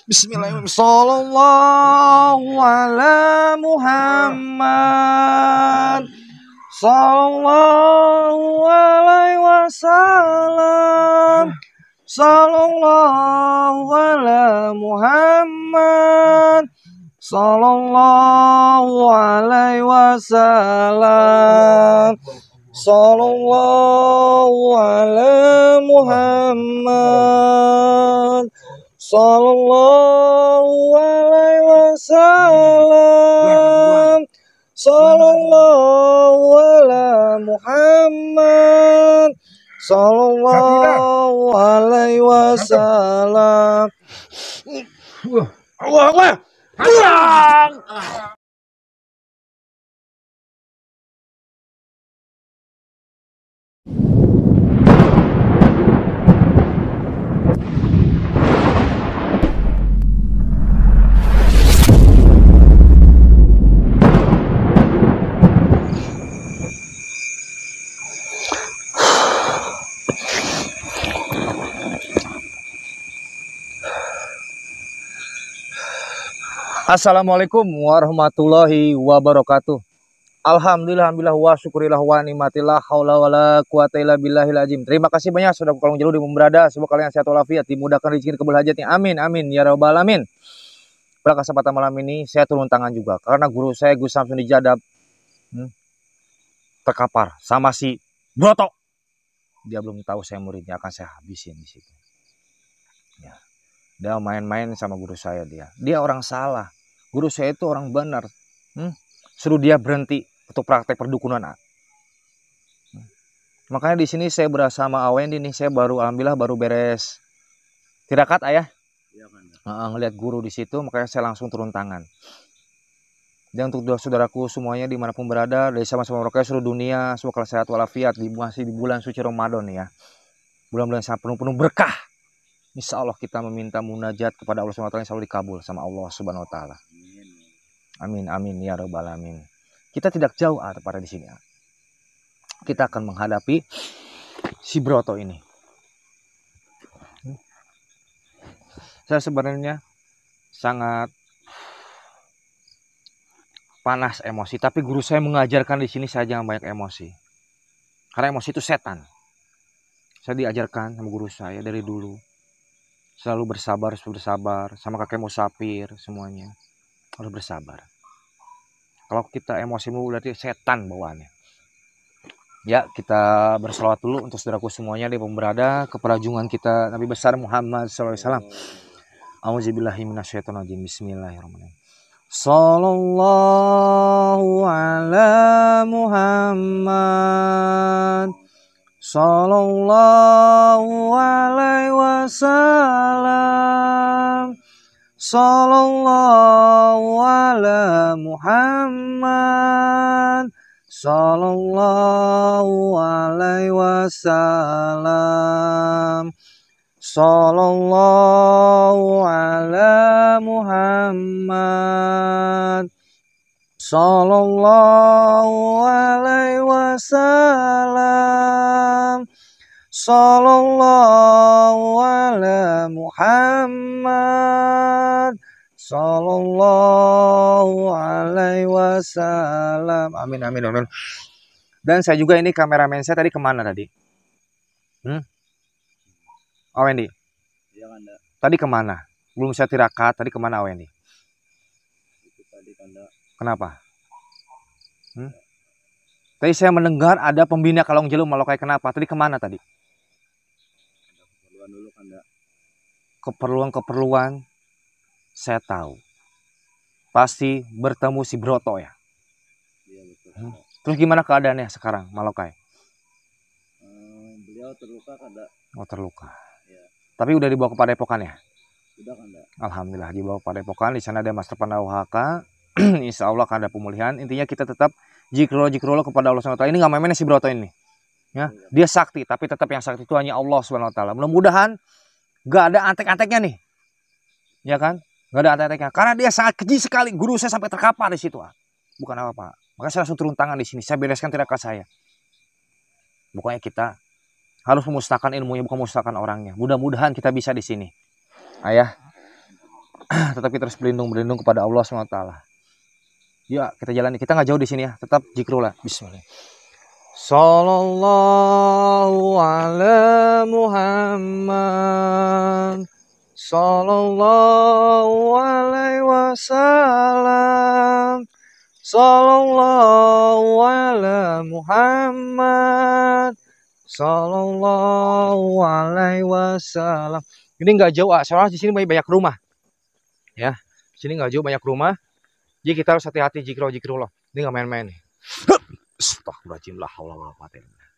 Bismillahirrahmanirrahim. Sallallahu ala Muhammad. Sallallahu alaihi wasallam. Sallallahu ala Muhammad. Sallallahu alaihi wasallam. Sallallahu ala Muhammad. Sallallahu alaihi wasallam. Sallallahu ala Muhammad. Sallallahu alaihi wasallam. Allah. Assalamualaikum warahmatullahi wabarakatuh. Alhamdulillah wa syukurillah wa nikmatillah haula wala quwata illa billahil azim. Terima kasih banyak sudah kolong jalur di berada. Semoga kalian sehat walafiat, dimudahkan rezeki kebul hajatnya. Amin amin ya rabbal alamin. Pada kesempatan malam ini saya turun tangan juga karena guru saya Gus Samsun Dijadab terkapar sama si Broto. Dia belum tahu saya muridnya, akan saya habisin di situ. Ya. Dia main-main sama guru saya dia. Dia orang salah. Guru saya itu orang benar. Suruh dia berhenti untuk praktek perdukunan. Makanya di sini saya bersama Awendi nih, saya alhamdulillah baru beres tirakat ayah. Iya, ngelihat guru di situ, makanya saya langsung turun tangan. Dan untuk saudaraku semuanya dimanapun berada, dari sama-sama mereka seluruh dunia, semoga sehat walafiat masih di bulan suci Ramadan ya. Bulan-bulan yang penuh-penuh berkah. Insya Allah kita meminta munajat kepada Allah SWT yang selalu dikabul sama Allah Subhanahu Wa Taala. Amin amin ya rabbal alamin. Kita tidak jauh pada di sini. Kita akan menghadapi si Broto ini. Saya sebenarnya sangat panas emosi, tapi guru saya mengajarkan di sini saya jangan banyak emosi. Karena emosi itu setan. Saya diajarkan sama guru saya dari dulu. Selalu bersabar, sama kakek musafir semuanya harus bersabar. Kalau kita emosi berarti setan bawaannya. Ya, kita berselawat dulu untuk saudaraku semuanya di berada kepada junjungan kita Nabi besar Muhammad SAW. Auzubillahi minasyaitonirrajim. Bismillahirrahmanirrahim. Sallallahu ala Muhammad. Sallallahu alaihi wasallam. Sallallahu ala Muhammad. Sallallahu alaihi wasallam. Sallallahu ala Muhammad. Sallallahu alaihi wasallam. Sallallahu ala Muhammad. Sallallahu alaihi wasallam. Amin amin amin. Dan saya juga ini kameramen saya tadi kemana tadi? Awendi. Iya, Kanda. Tadi kemana? Belum saya tirakat. Tadi kemana Awendi? Itu tadi, Kanda. Kenapa? Tadi saya mendengar ada pembina Kalong Jelu Malokai. Kenapa? Tadi kemana tadi? Ada keperluan dulu, Kanda. Keperluan saya tahu. Pasti bertemu si Broto ya. Iya, betul. Terus gimana keadaannya sekarang Malokai? Beliau terluka, Kanda. Oh, terluka. Ya. Tapi udah dibawa ke Padepokan ya? Sudah, Kanda. Alhamdulillah dibawa ke Padepokan. Di sana ada Master Pandawa HK. Insya Allah akan ada pemulihan. Intinya kita tetap jikrullah kepada Allah SWT. Ini nggak main-main si Broto ini. Ya, dia sakti, tapi tetap yang sakti itu hanya Allah SWT. Mudah-mudahan nggak ada antek-anteknya nih. Ya kan? Nggak ada antek-anteknya. Karena dia sangat keji sekali. Guru saya sampai terkapar di situ. Bukan apa-apa. Maka saya langsung turun tangan di sini. Saya bereskan tirakat saya. Pokoknya kita harus memusnahkan ilmunya, bukan memusnahkan orangnya. Mudah-mudahan kita bisa di sini. Ayah, tetap kita harus berlindung kepada Allah SWT. Ya, kita jalani. Kita nggak jauh di sini ya. Tetap zikrullah. Bismillah. Sallallahu ala Muhammad. Sallallahu alaihi wasallam. Sallallahu ala Muhammad. Sallallahu alaihi wasallam. Ini nggak jauh, soalnya di sini banyak rumah. Ya, di sini nggak jauh banyak rumah. Jadi kita harus hati-hati zikrullah. Ini nggak main-main nih. Astagfirullahaladzim, la haula wala quwata illa billah.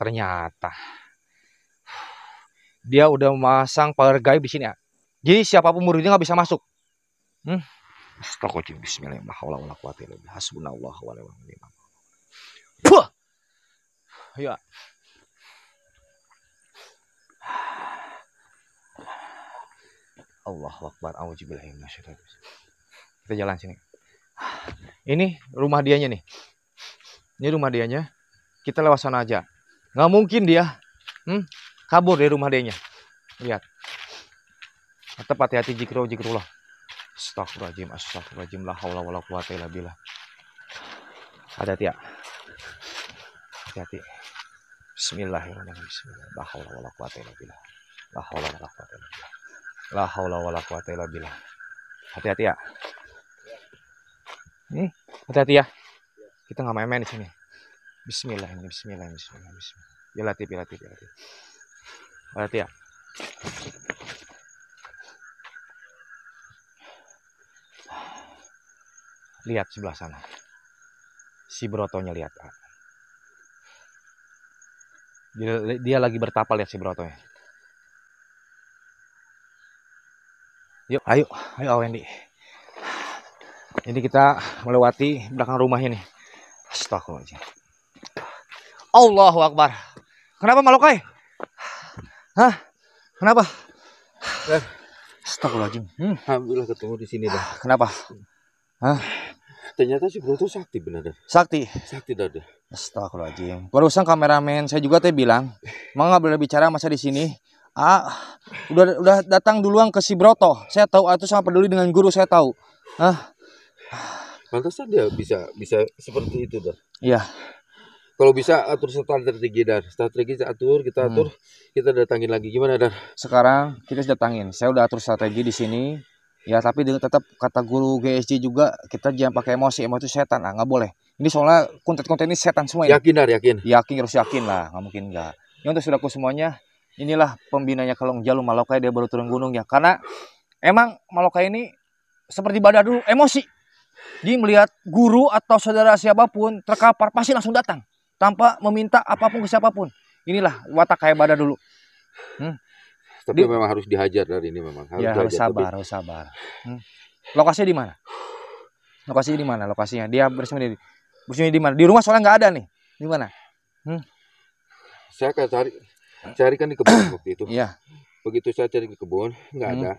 Ternyata dia udah memasang power gaib di sini ya. Jadi siapapun muridnya nggak bisa masuk. Astagfirullahaladzim, bismillahirrahmanirrahim, la haula wala quwata illa billah. Hasbunallahu wa ni'mal wakil. Ya. Allahu akbar. Auzubillahi minasyaitonir rajim. Kita jalan sini. Ini rumah dianya nih. Ini rumah dianya. Kita lewat sana aja. Nggak mungkin dia kabur dari rumah dianya. Lihat. Tetap hati-hati zikrullah. Astagfirullahaladzim. La haula wala quwata illa billah. Hati-hati ya. Hati-hati. Bismillahirrahmanirrahim. La haula wala quwata illa billah. La haula wala quwata illa billah. La haula wala quwata illa billah. Hati-hati ya. Hati-hati ya. Kita nggak main-main di sini. Bismillah. Ya Latif. Hati ya. Lihat sebelah sana. Si Brotonya lihat. Dia lagi bertapa, lihat si Brotonya. Yuk, ayo Wendy. Ini kita melewati belakang rumah ini. Astagfirullahaladzim. Allahu Akbar. Kenapa Malokai? Hah? Kenapa? Astagfirullahaladzim. Alhamdulillah ketemu di sini dah. Kenapa? Hah? Ternyata si Broto sakti benar. Sakti dah. Astagfirullahaladzim. Barusan kameramen saya juga bilang, mau nggak boleh bicara masa di sini. Udah datang duluan ke si Broto. Saya tahu itu sangat peduli dengan guru, saya tahu. Pantasnya dia bisa seperti itu dah. Iya. Kalau bisa atur strategi Dar. Strategi atur, kita atur, kita datangin lagi. Gimana Dar? Sekarang kita datangin. Saya udah atur strategi di sini. Ya, tapi dengan tetap kata guru GSJ juga, kita jangan pakai emosi. Emosi itu setan lah, nggak boleh. Ini soalnya konten-konten ini setan semua. Yakin Dar, yakin. Yakin, harus yakin lah, nggak mungkin nggak. Ya untuk saudaraku semuanya, inilah pembinanya Kalong Jalu Malokai, dia baru turun gunung ya. Karena emang Malokai ini seperti badak dulu, emosi. Dia melihat guru atau saudara siapapun terkapar, pasti langsung datang. Tanpa meminta apapun ke siapapun. Inilah watak kayak badak dulu. Tapi memang harus dihajar dari ini memang. Harus sabar. Lokasinya di mana? Lokasinya di mana? Lokasinya dia bersembunyi di mana? Di rumah soalnya nggak ada nih. Di mana? Saya akan carikan di kebun waktu itu. Iya. Begitu saya cari di kebun, nggak ada.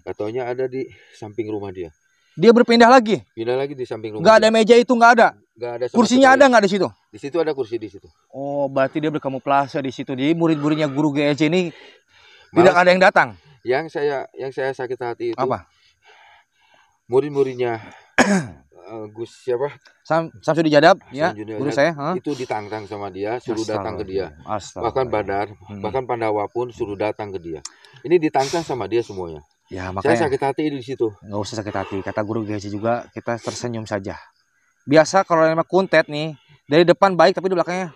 Katanya ada di samping rumah dia. Dia berpindah lagi? Pindah lagi di samping rumah. Nggak ada meja itu, nggak ada. Nggak ada. Kursinya ada nggak di situ? Di situ ada kursi di situ. Oh, berarti dia berkamuflase di situ. Jadi murid-muridnya guru GSJ ini tidak ada yang datang. Yang saya sakit hati itu apa? Murid-muridnya Gus siapa? Samsudi Jadab, ya, guru saya. Itu ditantang sama dia, suruh datang ke dia. Bahkan Badar, bahkan Pandawa pun suruh datang ke dia. Ini ditantang sama dia semuanya. Ya, makanya saya sakit hati di situ. Nggak usah sakit hati. Kata guru GSJ juga, kita tersenyum saja. Biasa kalau memang kuntet nih, dari depan baik tapi di belakangnya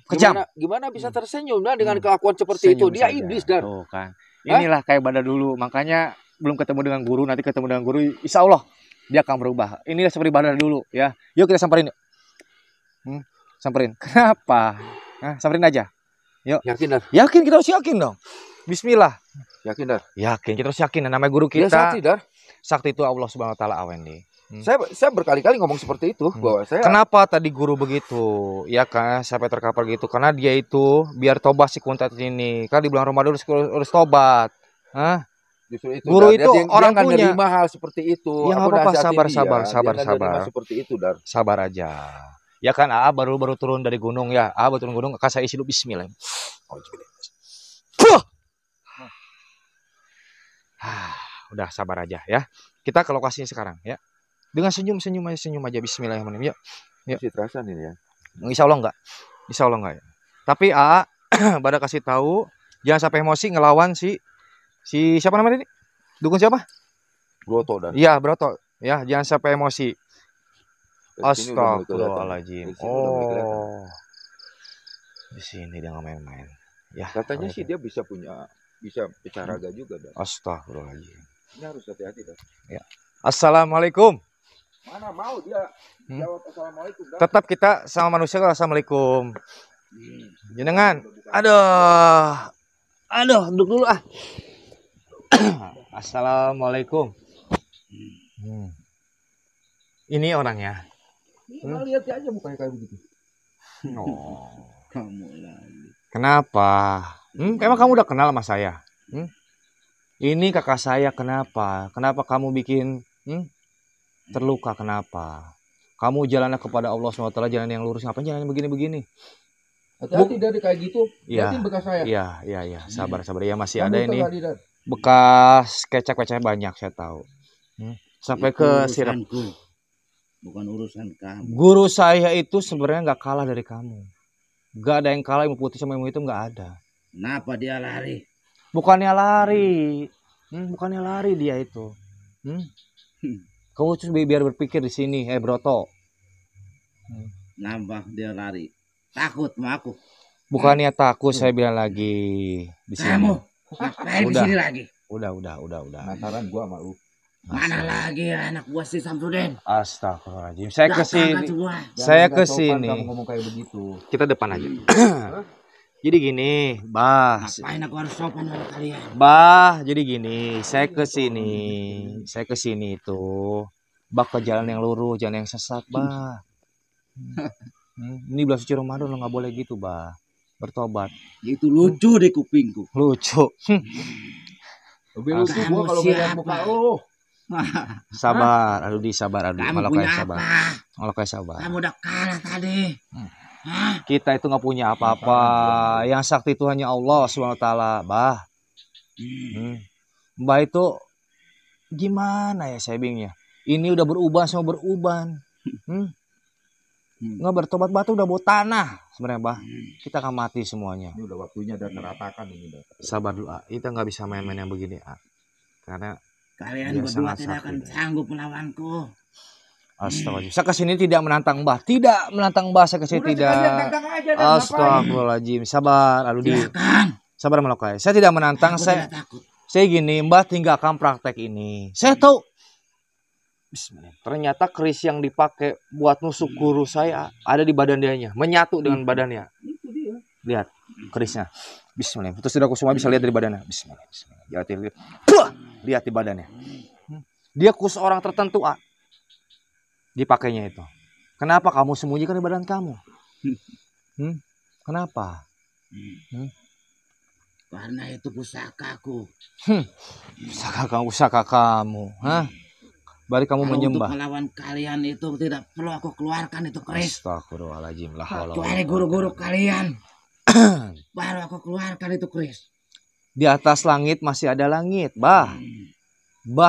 kejam. Gimana bisa tersenyum dengan kelakuan seperti itu? Dia saja. Iblis Dar. Tuh kan. Inilah kayak Badar dulu. Makanya belum ketemu dengan guru, nanti ketemu dengan guru, insya Allah dia akan berubah. Inilah seperti Badar dulu ya. Yuk kita samperin. Samperin. Kenapa? Samperin aja. Yuk. Yakin Dar? Yakin, kita harus yakin dong. Bismillah. Yakin Dar? Yakin, kita harus yakin. Namanya guru kita. Sakti Dar. Sakti itu Allah Subhanahu Wa Taala, Awendi. Saya berkali-kali ngomong seperti itu bahwa saya. Kenapa tadi guru begitu? Ya kan, sampai terkapar gitu. Karena dia itu biar tobat si kuntet ini. Kan di bulan Ramadan harus tobat. Justru itu, guru Dar. itu orang dia punya nerima hal seperti itu. Ya nggak apa-apa, sabar. Seperti itu Dar. Sabar aja. Ya kan, baru turun dari gunung ya. Baru turun gunung, kasih isi dulu bismillah. udah sabar aja ya. Kita ke lokasinya sekarang ya. Dengan senyum aja. Bismillahirrahmanirrahim. Yuk. Masih terasa nih ya. Insya Allah enggak. Ya. Tapi Bada kasih tahu jangan sampai emosi ngelawan si siapa namanya ini? Dukun siapa? Broto dan. Iya, Broto. Ya, jangan sampai emosi. Astagfirullahaladzim. Oh. Di sini dia nggak main-main. Ya, katanya sih dia bisa bicara raga juga, Dan. Astagfirullahaladzim. Ini harus hati-hati, Dan. Ya. Assalamualaikum. Mana mau dia jawab assalamualaikum, Dan. Tetap kita sama manusia kalau assalamualaikum. Jenengan. Aduh, duduk dulu ah. Assalamualaikum. Ini orangnya. Lihat aja mukanya kayak begitu. Oh. Kamu lagi. Kenapa? Emang kamu udah kenal sama saya? Ini kakak saya, kenapa? Kenapa kamu bikin terluka? Kenapa? Kamu jalannya kepada Allah SWT, jalan yang lurus. Ngapain jalan begini-begini? Hati-hati dari kayak gitu. Iya. Bekas saya. Iya. Sabar. Ya masih Kamu ada ini. tadi, Dan. Bekas kecap-kecap banyak saya tahu. Sampai Itu ke sirap. Bukan urusan kamu. Guru saya itu sebenarnya nggak kalah dari kamu. Nggak ada yang kalah, ilmu putih sama ilmu itu nggak ada. Kenapa dia lari? Bukannya lari dia itu. Kamu tuh biar berpikir di sini, Broto. Nampak dia lari. Takut sama aku. Bukannya takut, saya bilang lagi di sini. Kamu ngapain di sini lagi? Udah. Penasaran gua sama lu. Mana lagi anak gua si Samsudin? Astagfirullahaladzim. Saya kesini. Kamu ngomong kayak begitu. Kita depan aja. Jadi gini, Ngapain aku harus sopan sama kalian? Jadi gini, saya kesini itu ke jalan yang lurus, jalan yang sesat, Ini bulan suci Ramadan lo nggak boleh gitu, bertobat. Itu lucu di kupingku. Lucu. Lebih lucu gua kalau ngeliat muka lu. Sabar, sabar. Kamu punya apa? Kalau kayak sabar. Kamu udah kalah tadi. Kita itu nggak punya apa-apa. Yang sakti itu hanya Allah SWT, Mbah itu gimana ya saya bingungnya. Ini udah beruban. Nggak bertobat batu udah bau tanah sebenarnya, Kita akan mati semuanya. Ini udah waktunya dan meratakan ini, Dan. Sabar dulu, Kita nggak bisa main-main yang begini, Karena kalian berdua tidak akan sanggup melawanku. Astagfirullahaladzim. Saya kesini tidak menantang Mbah. Saya kesini tidak. Astagfirullahaladzim. Sabar, Sabar Melokai. Saya tidak menantang. Saya gini, Mbah tinggalkan praktek ini. Saya tahu. Bismillah. Ternyata keris yang dipakai buat nusuk guru saya ada di badan dianya, menyatu dengan badannya. Itu dia. Lihat kerisnya. Bismillah. Terus aku semua bisa lihat dari badannya. Bismillah. Lihat di badannya. Dia khusus orang tertentu, dipakainya itu. Kenapa kamu sembunyikan di badan kamu? Kenapa? Karena itu pusakaku. Pusaka kamu. Bari kamu menyembah. Untuk melawan kalian itu tidak perlu aku keluarkan itu keris. Astagfirullahaladzim. Kecuali guru-guru kalian. Baru aku keluarkan itu keris. Di atas langit masih ada langit, Mbah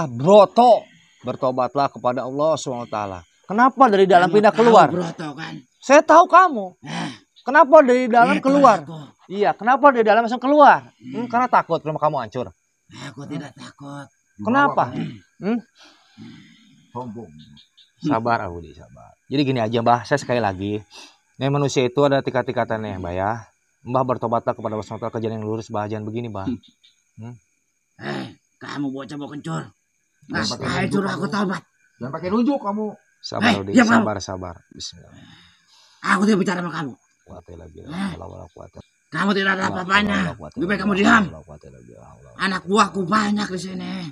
Broto. Bertobatlah kepada Allah SWT. Kenapa dari dalam pindah keluar? Broto, kan? Saya tahu kamu. Kenapa dari dalam keluar? Iya, kenapa dari dalam langsung keluar? Karena takut rumah kamu hancur. Aku tidak takut. Kenapa? Sombong. Sabar, sabar. Jadi gini aja, Mbah. Saya sekali lagi. Nih manusia itu ada tingkat-tingkatannya, Mbah ya. Mbah bertobatlah kepada Allah SWT ke jalan yang lurus, jangan begini, Mbah. Kamu bocah kencur. Ngapain suruh aku tobat? Jangan pakai nunjuk kamu. Sabar. Bismillah. Aku tidak bicara sama kamu. Kamu tidak ada apa-apanya. Lebih baik kamu diam. Anak buahku banyak di sini.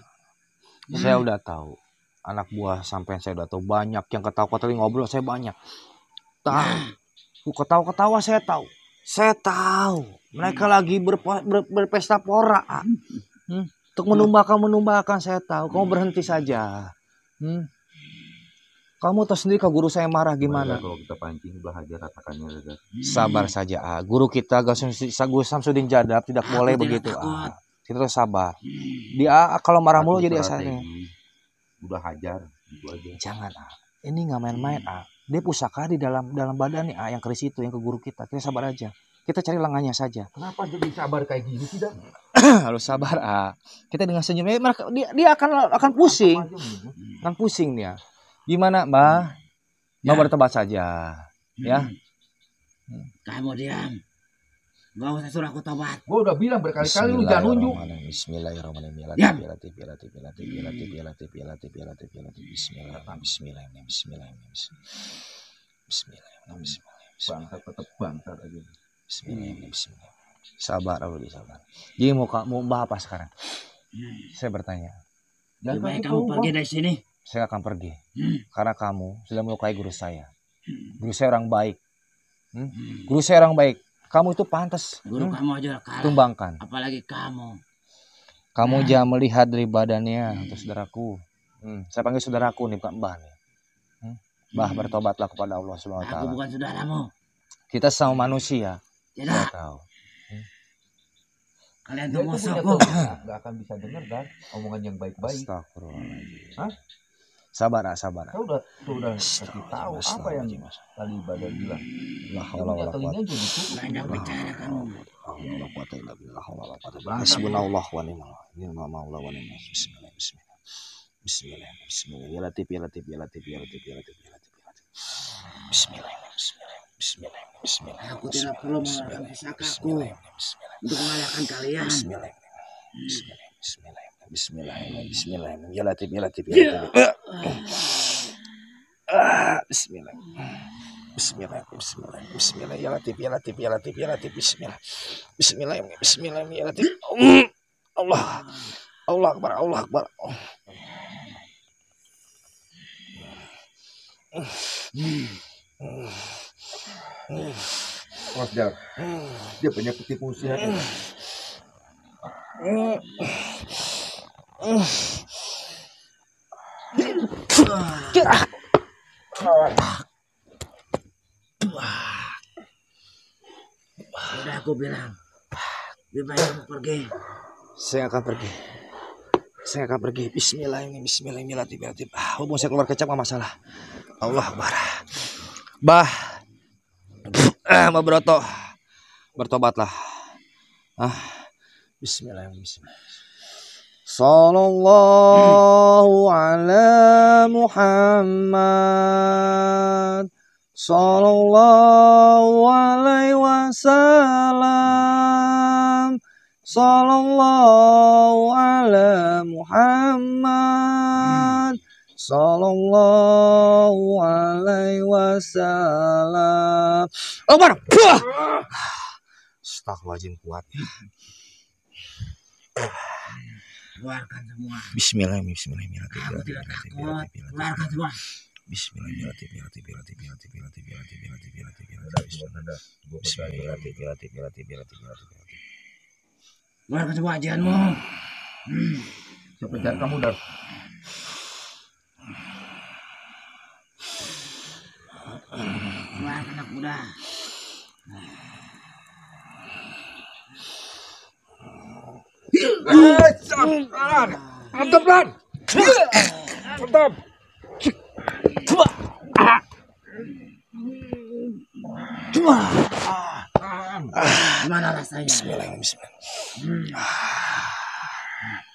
Saya udah tahu. Anak buah sampai saya udah tahu banyak. Yang ketawa-ketawa ngobrol saya banyak. Tahu. Ketawa-ketawa saya tahu. Saya tahu. Mereka lagi berpesta pora. Untuk menumbakan saya tahu. Kamu berhenti saja. Kamu tahu sendiri kalau guru saya marah gimana. Kalau kita pancing belajar ratakannya. Sabar saja. Guru kita Guru Samsudin Jadab tidak boleh begitu. Kita terus sabar. Dia kalau marah mulu jadi asalnya. Udah hajar gitu aja. Jangan ini nggak main-main Dia pusaka di dalam badan nih yang keris itu yang ke guru kita. Kita sabar aja. Kita cari lengannya saja. Kenapa jadi sabar kayak gini tidak? Harus sabar Kita dengan senyumnya dia akan pusing. Akan pusing dia. Gimana Mbah? Mbah bertobat saja. Ya. Kamu diam. Gak usah suruh aku tobat. Gua udah bilang berkali-kali lu jangan nunjuk. Bismillahirrahmanirrahim. Bangsat tetep bangsat aja. Bismillahirrahmanirrahim. Sabar dulu, sabar. Jadi mau Mbah apa sekarang? Saya bertanya. Lebih baik kamu pergi dari sini. Saya akan pergi. Karena kamu sudah melukai guru saya. Guru saya orang baik. Guru saya orang baik. Kamu itu pantas. Guru kamu aja kalah. Tumbangkan. Apalagi kamu. Kamu jangan melihat dari badannya untuk saudaraku. Saya panggil saudaraku nih, bukan Mbah nih. Mbah bertobatlah kepada Allah Subhanahu wa taala. Aku bukan saudaramu. Kita sama manusia. Tidak. Tahu. Kalian tuh musuhku. Gak akan bisa dengar kan omongan yang baik-baik. Astagfirullahaladzim. Sabar. Saya udah kasih tahu apa yang tadi Badar bilang. Allah Banyak bicara kamu. Hasbunallah wa ni'mal maula wa ni'mal Bismillah. Ya Latif. Bismillah. Aku tidak perlu mengeluarkan pusakaku untuk mengalahkan kalian. Bismillah. Ya Latif. Bismillah. Ya Latif. Bismillah. Ya Latif. Allah Akbar. Mas Dar, dia banyak ketipu usia. Udah aku bilang, lebih baik kamu pergi. Saya akan pergi. Bismillah. Hubung saya keluar kecap nggak masalah. Allah Akbar. Bah, Mbah Broto, bertobatlah. Bismillah. Sallallahu ala Muhammad. Sallallahu alaihi wasallam. Sallallahu ala Muhammad. Sallallahu alaihi wasallam. Akbar. Astagfirullahaladzim, kuat. Keluarkan semua. Bismillah. Aku tidak takut. Keluarkan semua. Keluarkan semua ajianmu. Siapa jahat kamu, Dar? Keluarkan anak muda. Mantap, Lan. Mantap. Gimana rasanya? Bismillah.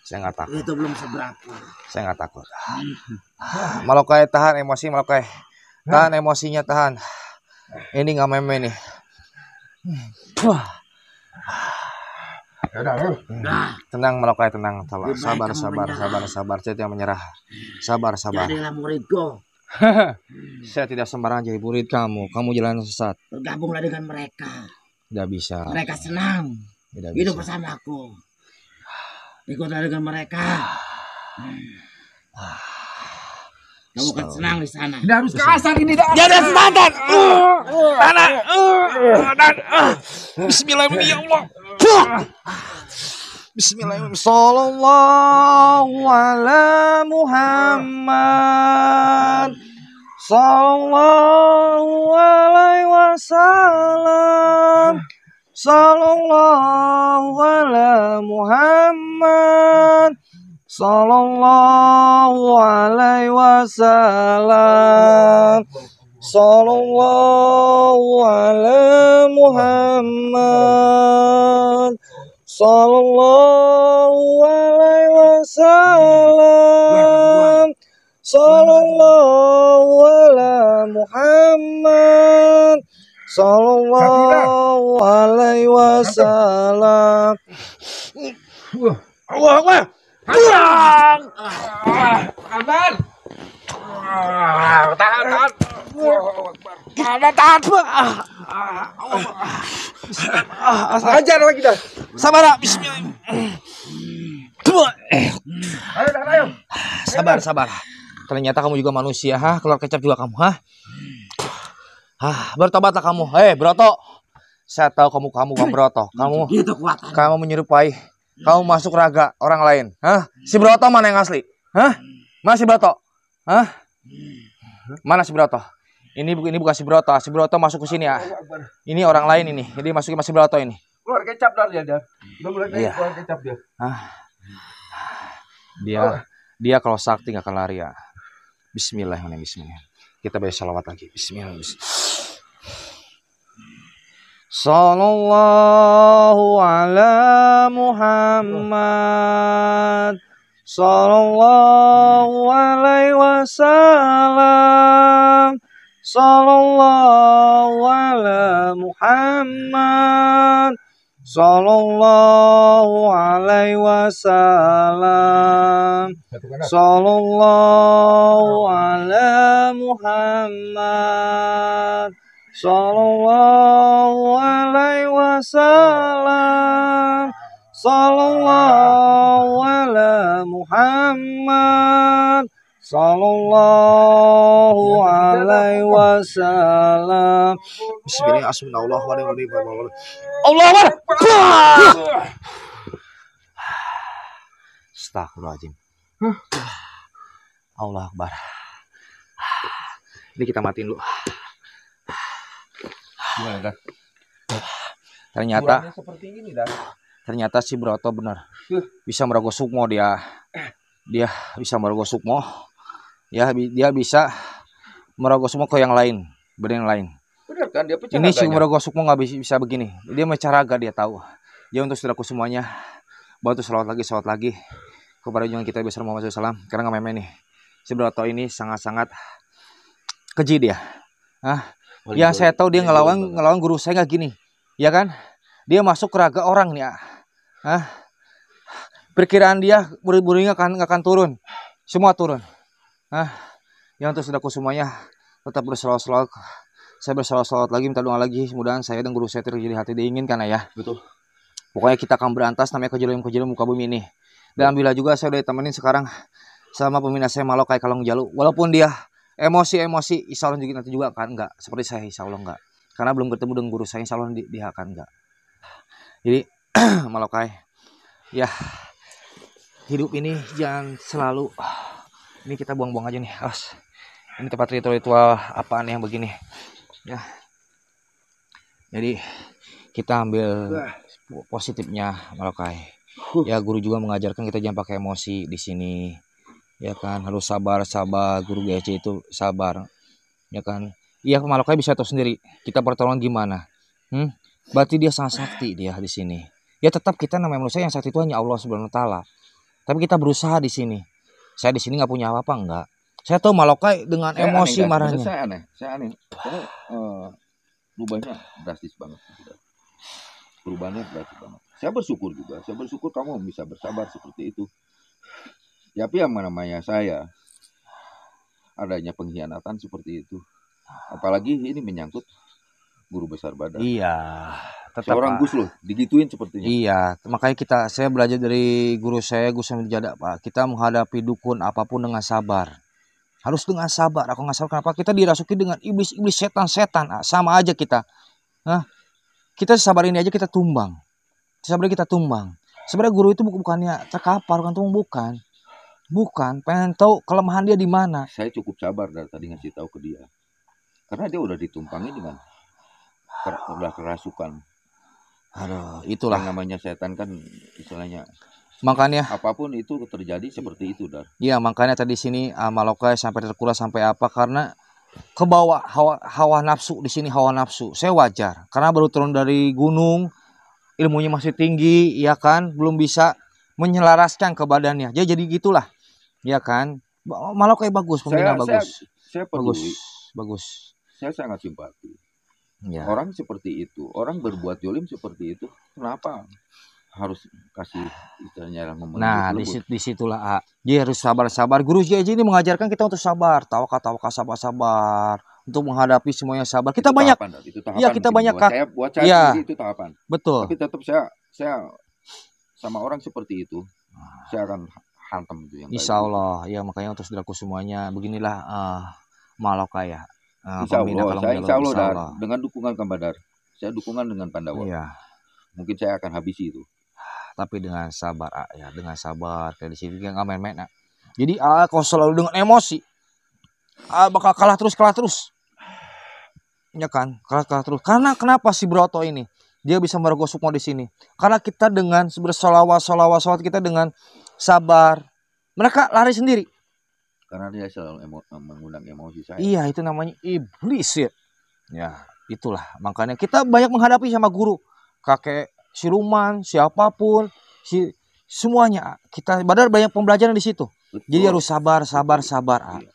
Saya nggak takut. Itu belum seberapa. Saya nggak takut. Malokai tahan emosi, Malokai. Tahan emosinya, tahan. Ini nggak main-main nih. Tenang Malokai, tenang. Sabar. Saya tidak menyerah. Sabar. Jadilah muridku. Saya tidak sembarangan jadi murid kamu. Kamu jalan sesat. Bergabunglah dengan mereka. Tidak bisa. Mereka senang Tidak hidup bisa. bersamaku. Ikutlah dengan mereka. Kamu akan senang di sana. Ini harus kasar ini, Dar. Ya ada standar. Bismillahirrahmanirrahim. Bismillahirrahmanirrahim. Sallallahu ala Muhammad. Sallallahu alaihi wasallam. Sallallahu ala Muhammad. Sallallahu alaihi wasallam. Sallallahu ala Muhammad. Sallallahu alaihi wasallam. Sallallahu ala Muhammad. Sallallahu alaihi wasallam. Allah Akbar. Aman. Tahan. Tahan. Ajar lagi dah. Sabar, bismillah. Ayo. Sabar. Ternyata kamu juga manusia, keluar kecap juga kamu, bertobatlah kamu. Broto. Saya tahu kamu Broto. Kamu menyerupai. Kamu masuk raga orang lain. Si Broto mana yang asli? Mana si Broto? Mana si Broto? Ini bukan si Broto. Si Broto masuk ke sini ya. Ini orang lain ini. Jadi masukin masih Broto ini. Keluar kecap dia. Udah mulai keluar kecap dia. Dia kalau sakti nggak akan lari ya. Bismillahirrahmanirrahim. Kita baca salawat lagi. Bismillah. Sallallahu ala Muhammad. Sallallahu alaihi wasallam. Sallallahu ala Muhammad. Sallallahu alaihi wasallam. Sallallahu ala Muhammad. Sallallahu alaihi wasallam. Sallallahu ala Muhammad. Sallallahu alaihi wasallam. Bismillahirrahmanirrahim. Allahu Akbar. Astagfirullahaladzim. Allah Akbar. Ini kita matiin dulu. Gimana, Ternyata si Broto benar bisa merogoh sukmo dia bisa merogoh sukmo ya, dia bisa merogoh sukmo ke yang lain, yang lain. Benar kan, dia pecah. Ini si merogoh sukmo nggak bisa begini, dia mecah raga, dia tahu. Ya untuk saudaraku semuanya, bantu salawat lagi kepada junjungan kita besar Muhammad SAW. Karena nggak main nih, si Broto ini sangat keji dia. Yang saya tahu dia ngelawan guru saya nggak gini, ya kan? Dia masuk ke raga orang nih ya. Perkiraan dia murid-muridnya nggak akan turun, semua turun. Yang untuk saudaraku semuanya tetap berselawat. Saya berselawat lagi, minta doa lagi. Mudah-mudahan saya dan guru saya terjadi hati diinginkan ya. Betul. Pokoknya kita akan berantas namanya kejelim muka bumi ini. Dan alhamdulillah juga saya udah ditemenin sekarang sama pembina saya Malokai Kalong Jalu. Walaupun dia emosi, insya Allah juga nanti juga kan enggak seperti saya, insya Allah enggak. Karena belum ketemu dengan guru saya, insya Allah dia akan enggak. Jadi Malokai, ya hidup ini jangan selalu ini kita buang-buang aja nih. Ini tempat ritual apaan yang begini ya. Jadi kita ambil positifnya Malokai. Ya guru juga mengajarkan kita jangan pakai emosi di sini. Ya kan, harus sabar. Guru GC itu sabar. Ya kan. Iya, Malokai bisa tahu sendiri kita pertolongan gimana. Berarti dia sangat sakti dia di sini. Ya tetap kita namanya manusia, yang sakti itu hanya Allah Subhanahu wa taala. Tapi kita berusaha di sini. Saya di sini nggak punya apa-apa enggak. Saya tahu Malokai dengan emosi marahnya. Saya aneh. Perubahannya drastis banget. Saya bersyukur juga. Saya bersyukur kamu bisa bersabar seperti itu. Tapi yang namanya saya adanya pengkhianatan seperti itu. Apalagi ini menyangkut guru besar badan. Iya. Tetap seorang Gus loh, digituin sepertinya. Iya, makanya saya belajar dari guru saya, Gus Hamid Jada, Pak. Kita menghadapi dukun apapun dengan sabar. Harus dengan sabar. Aku nggak sabar kenapa? Kita dirasuki dengan iblis, setan. Sama aja kita. Kita sabar ini aja kita tumbang. Sebenarnya guru itu bukannya terkapar, bukan. Pengen tahu kelemahan dia di mana. Saya cukup sabar dari tadi ngasih tahu ke dia. Karena dia udah ditumpangi dengan udah kerasukan. Aduh, Yang itulah. namanya setan kan istilahnya Makanya, apapun itu terjadi seperti itu, Dar. iya makanya tadi sini Malokai sampai terkuras sampai apa karena kebawa hawa nafsu di sini hawa nafsu. Saya wajar karena baru turun dari gunung, ilmunya masih tinggi, ya kan, belum bisa menyelaraskan ke badannya. Jadi gitulah, ya kan. Malokai bagus, pembina bagus, Saya bagus, peduli. bagus. Saya sangat simpati. Ya. Orang seperti itu, orang berbuat jolim seperti itu, kenapa harus kasih istilahnya ngomong Nah, lembut-lembut? disitulah dia harus sabar-sabar. Guru JJ ini mengajarkan kita untuk sabar, tawakal, sabar-sabar, untuk menghadapi semuanya sabar. Kita Itu banyak, tahapan, Dar. Itu tahapan ya kita mungkin banyak buat saya ya sendiri itu tahapan. betul. Tapi tetap saya sama orang seperti itu, saya akan hantam itu yang kayak Insya gitu. Allah, ya makanya untuk saudaraku semuanya, beginilah Malokai ya. Insya Pembina Allah, kalau saya insya Allah, Insya Dar, Allah. dengan dukungan Kang Badar, saya dukungan dengan Pandawa. Iya. Mungkin saya akan habisi itu. Tapi dengan sabar ya, dengan sabar kayak di sini kan nggak main-main. Jadi kalau selalu dengan emosi, bakal kalah terus. Ya kan, kalah terus. Karena kenapa si Broto ini dia bisa merogoh sukmo di sini? Karena kita dengan bersolawat kita dengan sabar, mereka lari sendiri. Karena dia selalu mengundang emosi saya. Iya, itu namanya iblis ya. Ya, itulah makanya kita banyak menghadapi sama guru, kakek siluman, siapapun, semuanya kita Badar banyak pembelajaran di situ. Betul. Jadi harus sabar. Iya.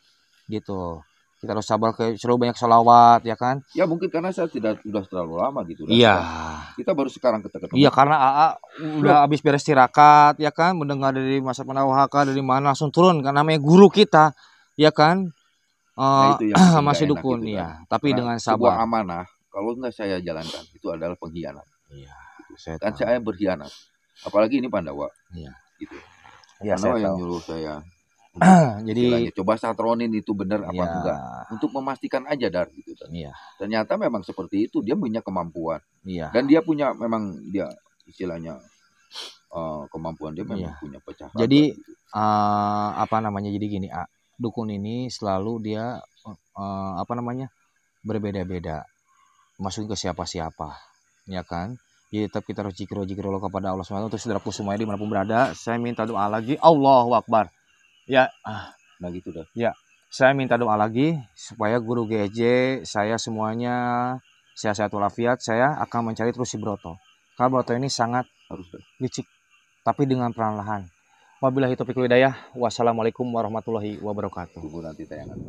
Gitu. Kita harus sabar selalu banyak sholawat ya kan. Ya mungkin karena saya sudah terlalu lama gitu. Iya. Kita baru sekarang ketemu. Iya karena AA udah habis beres tirakat ya kan, mendengar dari masa Pandawahaka dari mana langsung turun kan namanya guru kita ya kan. Nah, itu yang masih dukun itu, ya, tapi karena dengan sabar. sebuah amanah kalau nggak saya jalankan itu adalah pengkhianat. Iya. Dan saya berkhianat. Apalagi ini Pandawa. Iya. Gitu. Iya, Pandawa saya yang tahu. nyuruh saya. Jadi coba satronin itu benar apa ya, enggak untuk memastikan aja Dar gitu. Iya. Ternyata memang seperti itu, dia punya kemampuan. Iya. Dan dia punya memang dia istilahnya kemampuan dia memang punya pecah. Jadi gitu. Apa namanya jadi gini, dukun ini selalu dia apa namanya berbeda-beda, masukin ke siapa-siapa, ya kan? Jadi tetap kita harus zikir kepada Allah SWT. Untuk saudaraku semuanya dimanapun berada, saya minta doa lagi, Allahu Akbar. Ya, nah gitu dah. Ya, saya minta doa lagi supaya guru GJ saya semuanya sehat walafiat. Saya akan mencari terus si Broto. Karena Broto ini sangat licik, tapi dengan perlahan. Wabillahi taufiq wal hidayah. Wassalamualaikum warahmatullahi wabarakatuh. Tunggu nanti tayangan.